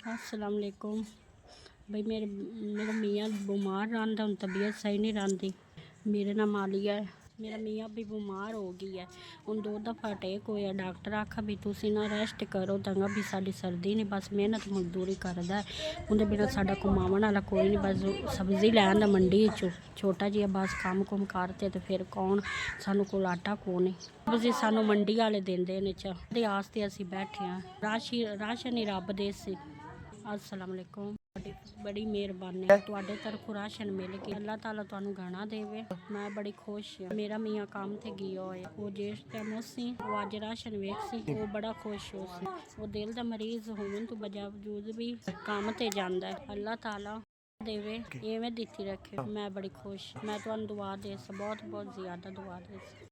अस्सलाम वालेकुम। बई मेरा मियाँ बीमार रहा, हूँ तबीयत सही नहीं रही। मेरा नाम आलिया है। मेरा मियाँ भी बीमार हो गई है। हूँ 2 दफ़ा अटैक होया। डॉक्टर आखा भी तुसी ना रेस्ट करो, तंगा भी साडी सर्दी नहीं, बस मेहनत मजदूरी करदा है। उनके बिना साडा घुमावन वाला कोई नहीं, बस सब्जी लैन दा मंडी चो छोटा जिहा बस काम कुम करते तो फिर कौन सानू कोल आटा कौन है। सब्जी सानू मंडी वाले देंदे ने। दे आस्ते असी बैठे हाँ। राशन ही रब दे सी। अस्सलाम वालेकुम। बड़ी मेहरबानी तुहाडे तरफों राशन मिल गया। अल्लाह ताला तुहानू घना देवे। मैं बड़ी खुश हाँ। मेरा मियाँ काम ते गया होया, वो जिस टाइम सी वो अज राशन वेख सी, वो बड़ा खुश हो सी। वो दिल दा मरीज होने तो बावजूद भी काम ते जांदा है। अल्लाह ताला देवे इवें दिती रखे। मैं बड़ी खुश। मैं तुहानू दुआ दे बहुत बहुत ज्यादा दुआ दे।